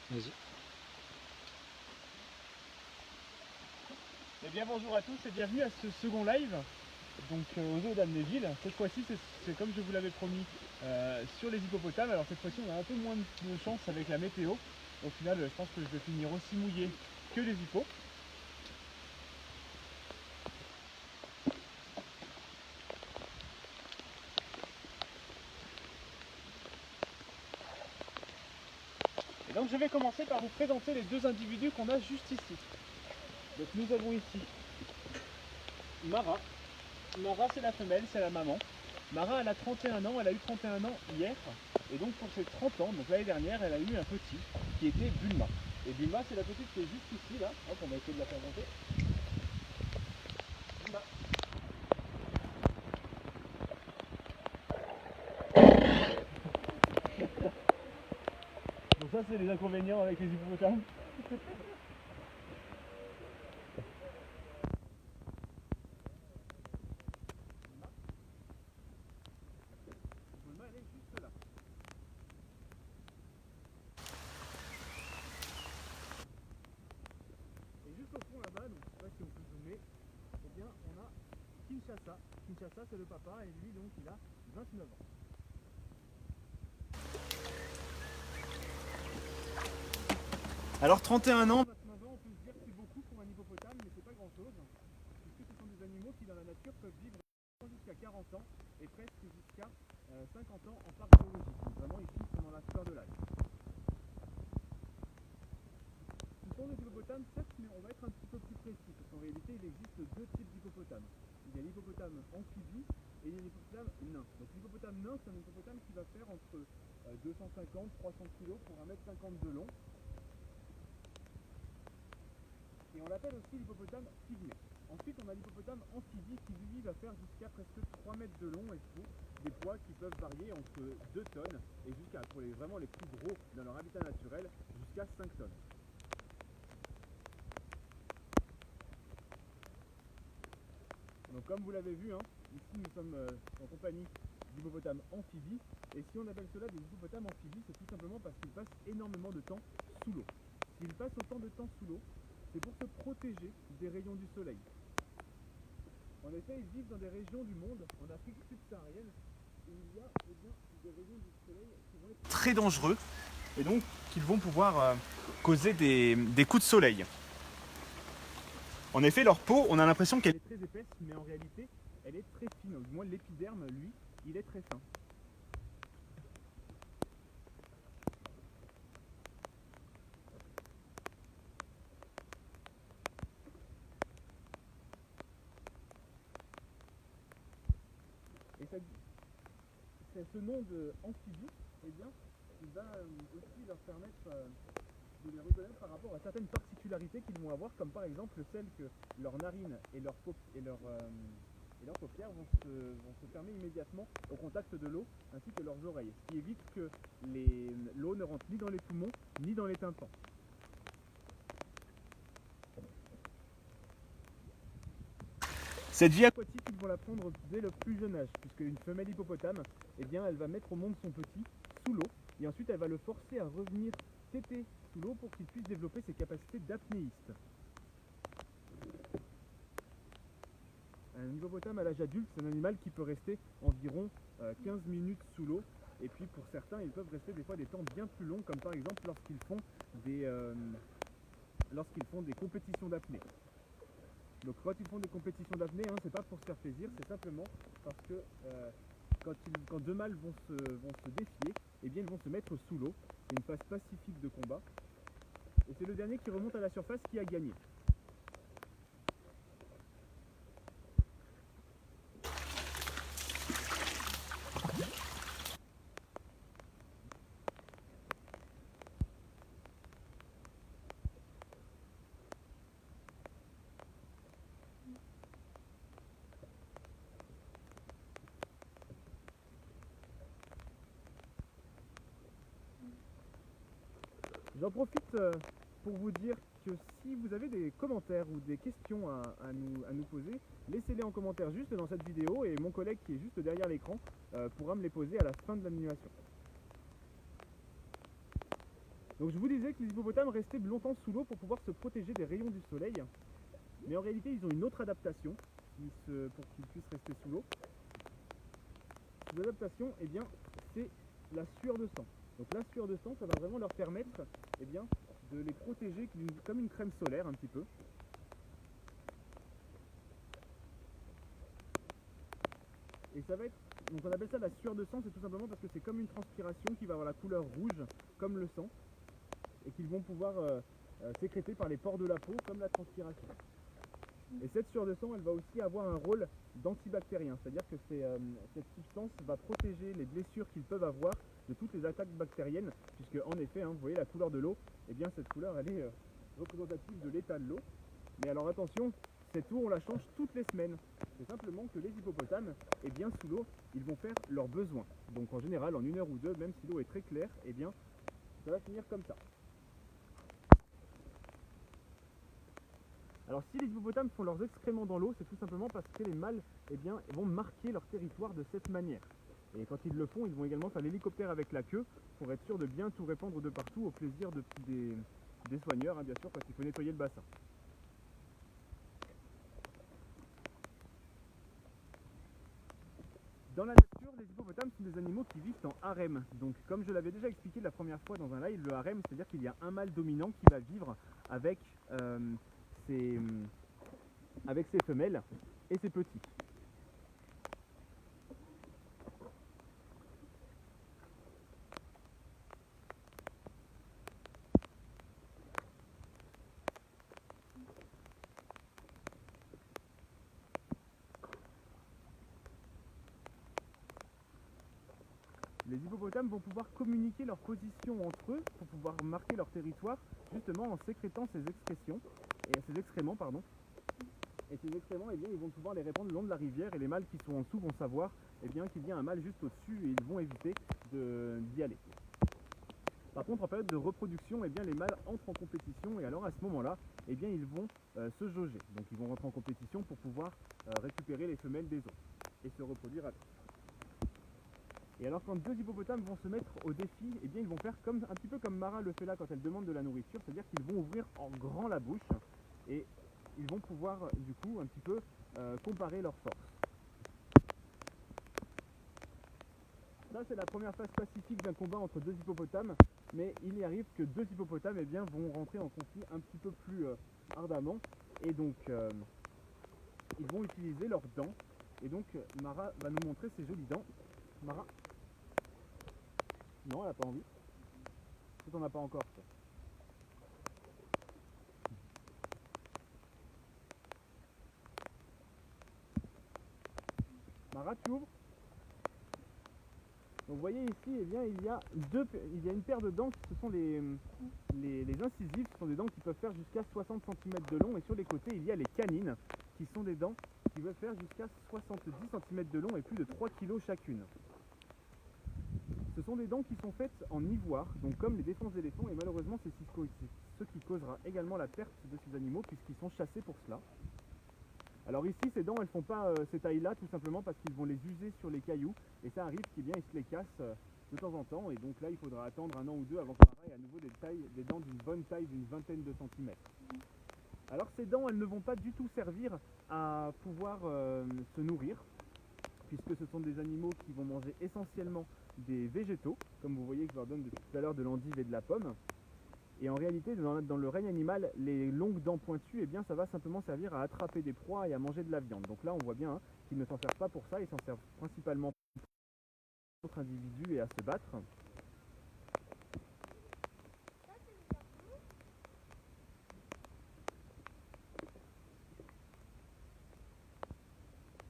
Vas-y. Eh bien bonjour à tous et bienvenue à ce second live donc au zoo d'Amnéville. Cette fois-ci c'est comme je vous l'avais promis sur les hippopotames. Alors cette fois-ci on a un peu moins de chance avec la météo. Au final je pense que je vais finir aussi mouillé que les hippos. Et donc je vais commencer par vous présenter les deux individus qu'on a juste ici. Donc nous avons ici Mara. Mara c'est la femelle, c'est la maman. Mara elle a 31 ans, elle a eu 31 ans hier. Et donc pour ses 30 ans, donc l'année dernière, elle a eu un petit qui était Bulma. Et Bulma c'est la petite qui est juste ici là. Hop, on va essayer de la faire monter. Bulma. Donc ça c'est les inconvénients avec les hippopotames. Bulma elle est juste là. Et juste au fond là-bas, donc je sais pas si on peut zoomer, eh bien on a Kinshasa. Kinshasa c'est le papa et lui donc il a 29 ans. Alors 31 ans, 29 ans, on peut se dire que c'est beaucoup pour un hippopotame, mais c'est pas grand chose, puisque ce sont des animaux qui dans la nature peuvent vivre jusqu'à 40 ans et presque jusqu'à 50 ans en parc zoologique. Donc vraiment ici ils sont dans la fleur de l'âge. Ce sont des hippopotames certes, mais on va être un petit peu plus précis, parce qu'en réalité il existe deux types d'hippopotames. Il y a l'hippopotame amphibie et il y a l'hippopotame nain. Donc l'hippopotame nain c'est un hippopotame qui va faire entre 250-300 kg pour 1,50 m de long. Et on l'appelle aussi l'hippopotame pygmée. Ensuite, on a l'hippopotame amphibie qui lui va faire jusqu'à presque 3 mètres de long et pour des poids qui peuvent varier entre 2 tonnes et jusqu'à, pour vraiment les plus gros dans leur habitat naturel, jusqu'à 5 tonnes. Donc comme vous l'avez vu, ici nous sommes en compagnie d'hippopotames amphibies. Et si on appelle cela des hippopotames amphibies, c'est tout simplement parce qu'ils passent énormément de temps sous l'eau. S'ils passent autant de temps sous l'eau, c'est pour se protéger des rayons du soleil. En effet, ils vivent dans des régions du monde, en Afrique subsaharienne, où il y a des rayons du soleil qui vont être très dangereux et donc qu'ils vont pouvoir causer des coups de soleil. En effet, leur peau, on a l'impression qu'elle est très épaisse, mais en réalité, elle est très fine. Du moins, l'épiderme, lui, il est très fin. Et ce nom d'amphibie, eh bien, il va aussi leur permettre de les reconnaître par rapport à certaines particularités qu'ils vont avoir, comme par exemple celle que leurs narines et leurs paupières vont se fermer immédiatement au contact de l'eau, ainsi que leurs oreilles, ce qui évite que l'eau ne rentre ni dans les poumons ni dans les tympans. Cette vie aquatique, ils vont la prendre dès le plus jeune âge, puisque une femelle hippopotame, eh bien, elle va mettre au monde son petit sous l'eau, et ensuite elle va le forcer à revenir téter sous l'eau pour qu'il puisse développer ses capacités d'apnéiste. Un hippopotame à l'âge adulte, c'est un animal qui peut rester environ 15 minutes sous l'eau, et puis pour certains, ils peuvent rester des fois des temps bien plus longs, comme par exemple lorsqu'ils font des compétitions d'apnée. Donc quand ils font des compétitions d'apnée, c'est pas pour se faire plaisir, c'est simplement parce que quand deux mâles vont se défier, eh bien ils vont se mettre sous l'eau. C'est une phase pacifique de combat. Et c'est le dernier qui remonte à la surface qui a gagné. J'en profite pour vous dire que si vous avez des commentaires ou des questions à nous poser, laissez-les en commentaire juste dans cette vidéo et mon collègue qui est juste derrière l'écran pourra me les poser à la fin de l'animation. Donc je vous disais que les hippopotames restaient longtemps sous l'eau pour pouvoir se protéger des rayons du soleil. Mais en réalité, ils ont une autre adaptation pour qu'ils puissent rester sous l'eau. Cette adaptation, eh bien, c'est la sueur de sang. Donc la sueur de sang, ça va vraiment leur permettre eh bien, de les protéger comme une crème solaire un petit peu. Et ça va être, donc on appelle ça la sueur de sang, c'est tout simplement parce que c'est comme une transpiration qui va avoir la couleur rouge, comme le sang, et qu'ils vont pouvoir sécréter par les pores de la peau, comme la transpiration. Et cette sueur de sang, elle va aussi avoir un rôle d'antibactérien, c'est-à-dire que cette substance va protéger les blessures qu'ils peuvent avoir de toutes les attaques bactériennes, puisque en effet, vous voyez la couleur de l'eau, et bien cette couleur, elle est représentative de l'état de l'eau. Mais alors attention, cette eau, on la change toutes les semaines. C'est simplement que les hippopotames, eh bien sous l'eau, ils vont faire leurs besoins. Donc en général, en 1 heure ou 2, même si l'eau est très claire, eh bien ça va finir comme ça. Alors si les hippopotames font leurs excréments dans l'eau, c'est tout simplement parce que les mâles eh bien, vont marquer leur territoire de cette manière. Et quand ils le font, ils vont également faire l'hélicoptère avec la queue pour être sûr de bien tout répandre de partout au plaisir des soigneurs, bien sûr, parce qu'il faut nettoyer le bassin. Dans la nature, les hippopotames sont des animaux qui vivent en harem. Donc comme je l'avais déjà expliqué la première fois dans un live, le harem, c'est-à-dire qu'il y a un mâle dominant qui va vivre avec ses femelles et ses petits. Les hippopotames vont pouvoir communiquer leur position entre eux pour pouvoir marquer leur territoire justement en sécrétant ces excréments. Et ces excréments, eh bien, ils vont pouvoir les répandre le long de la rivière et les mâles qui sont en dessous vont savoir eh bien, qu'il y a un mâle juste au-dessus et ils vont éviter d'y aller. Par contre, en période de reproduction, eh bien, les mâles entrent en compétition et alors à ce moment-là, eh bien, ils vont se jauger. Donc ils vont rentrer en compétition pour pouvoir récupérer les femelles des autres et se reproduire avec. Et alors quand 2 hippopotames vont se mettre au défi, eh bien ils vont faire un petit peu comme Mara le fait là quand elle demande de la nourriture, c'est-à-dire qu'ils vont ouvrir en grand la bouche et ils vont pouvoir du coup un petit peu comparer leurs forces. Ça c'est la première phase pacifique d'un combat entre 2 hippopotames, mais il y arrive que 2 hippopotames eh bien, vont rentrer en conflit un petit peu plus ardemment et donc ils vont utiliser leurs dents et donc Mara va nous montrer ses jolies dents. Mara? Non, elle n'a pas envie. Peut-être on n'a pas encore fait. Mara, tu ouvres. Donc vous voyez ici, eh bien, il y a une paire de dents qui sont les incisives, ce sont des dents qui peuvent faire jusqu'à 60 cm de long et sur les côtés il y a les canines qui sont des dents qui peuvent faire jusqu'à 70 cm de long et plus de 3 kg chacune. Ce sont des dents qui sont faites en ivoire, donc comme les défenses d'éléphants, et malheureusement c'est ce qui causera également la perte de ces animaux puisqu'ils sont chassés pour cela. Alors ici ces dents elles font pas ces tailles là tout simplement parce qu'ils vont les user sur les cailloux et ça arrive qu'ils se les cassent de temps en temps et donc là il faudra attendre 1 an ou 2 avant que Mara ait à nouveau des dents d'une bonne taille d'une vingtaine de centimètres. Alors ces dents elles ne vont pas du tout servir à pouvoir se nourrir puisque ce sont des animaux qui vont manger essentiellement des végétaux, comme vous voyez que je leur donne depuis tout à l'heure de l'endive et de la pomme. Et en réalité, dans le règne animal, les longues dents pointues, eh bien, ça va simplement servir à attraper des proies et à manger de la viande. Donc là, on voit bien qu'ils ne s'en servent pas pour ça, ils s'en servent principalement pour d'autres individus et à se battre.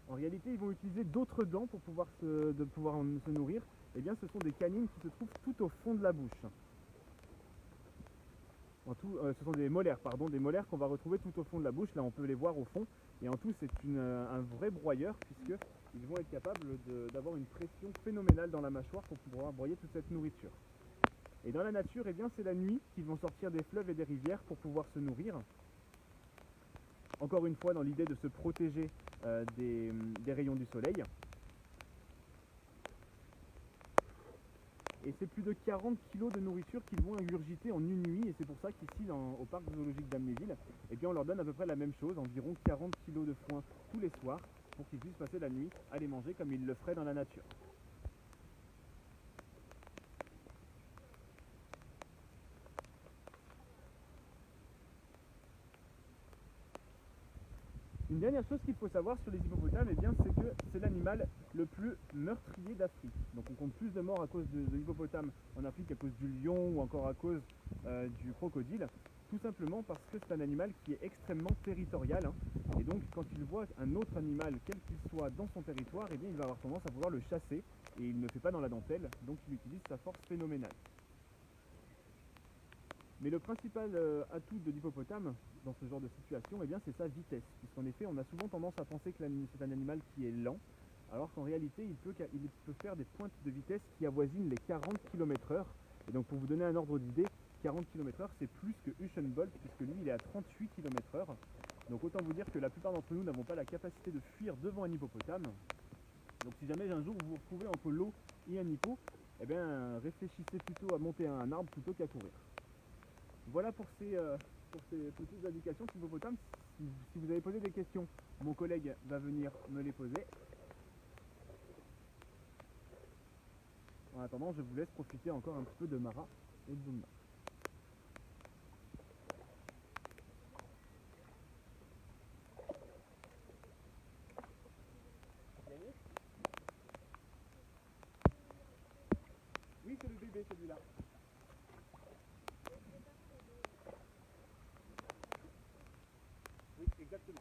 En réalité, ils vont utiliser d'autres dents pour pouvoir se nourrir. Eh bien, ce sont des canines qui se trouvent tout au fond de la bouche. Ce sont des molaires qu'on va retrouver tout au fond de la bouche. Là, on peut les voir au fond. Et en tout, c'est un vrai broyeur puisqu'ils vont être capables d'avoir une pression phénoménale dans la mâchoire pour pouvoir broyer toute cette nourriture. Et dans la nature, eh bien, c'est la nuit qu'ils vont sortir des fleuves et des rivières pour pouvoir se nourrir. Encore une fois, dans l'idée de se protéger des rayons du soleil. Et c'est plus de 40 kg de nourriture qu'ils vont ingurgiter en une nuit. Et c'est pour ça qu'ici, au parc zoologique d'Amnéville, eh bien, on leur donne à peu près la même chose, environ 40 kg de foin tous les soirs, pour qu'ils puissent passer la nuit à les manger comme ils le feraient dans la nature. Une dernière chose qu'il faut savoir sur les hippopotames, eh bien, c'est que c'est l'animal le plus meurtrier d'Afrique. Donc on compte plus de morts à cause de l'hippopotame en Afrique qu'à cause du lion ou encore à cause du crocodile. Tout simplement parce que c'est un animal qui est extrêmement territorial. Et donc quand il voit un autre animal, quel qu'il soit, dans son territoire, eh bien, il va avoir tendance à vouloir le chasser. Et il ne fait pas dans la dentelle, donc il utilise sa force phénoménale. Mais le principal atout de l'hippopotame dans ce genre de situation, eh bien, c'est sa vitesse. Puisqu'en effet, on a souvent tendance à penser que c'est un animal qui est lent, alors qu'en réalité, il peut faire des pointes de vitesse qui avoisinent les 40 km/h. Et donc, pour vous donner un ordre d'idée, 40 km/h, c'est plus que Usain Bolt, puisque lui, il est à 38 km/h. Donc, autant vous dire que la plupart d'entre nous n'avons pas la capacité de fuir devant un hippopotame. Donc, si jamais un jour vous vous retrouvez entre l'eau et un hippo, eh bien, réfléchissez plutôt à monter à un arbre plutôt qu'à courir. Voilà pour ces petites indications sur l'hippopotame. Si vous avez posé des questions, mon collègue va venir me les poser. En attendant, je vous laisse profiter encore un petit peu de Mara et de Bulma. Oui, c'est le bébé celui-là. Oui, exactement.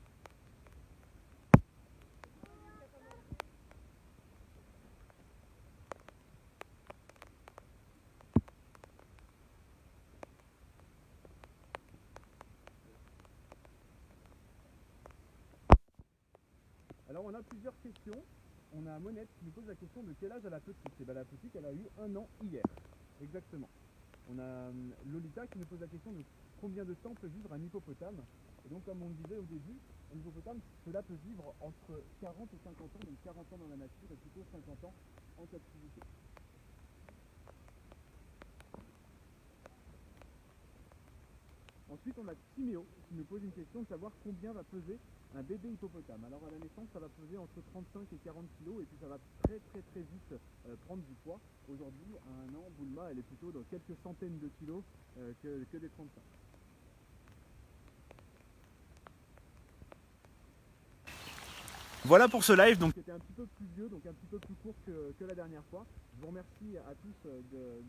Alors on a plusieurs questions. On a Monette qui nous pose la question de quel âge a la petite. Et bien la petite, elle a eu 1 an hier. Exactement. On a Lolita qui nous pose la question de combien de temps peut vivre un hippopotame. Et donc comme on le disait au début, un hippopotame, cela peut vivre entre 40 et 50 ans, donc 40 ans dans la nature et plutôt 50 ans en captivité. Ensuite, on a Timéo qui nous pose une question de savoir combien va peser un bébé hippopotame. Alors à la naissance, ça va peser entre 35 et 40 kg et puis ça va très vite prendre du poids. Aujourd'hui, à 1 an, Bulma, elle est plutôt dans quelques centaines de kilos que des 35. Voilà pour ce live, donc c'était un petit peu plus vieux, donc un petit peu plus court que la dernière fois. Je vous remercie à tous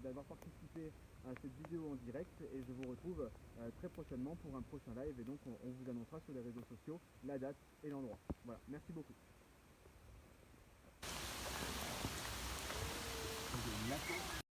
d'avoir participé à cette vidéo en direct et je vous retrouve très prochainement pour un prochain live et donc on vous annoncera sur les réseaux sociaux la date et l'endroit. Voilà, merci beaucoup.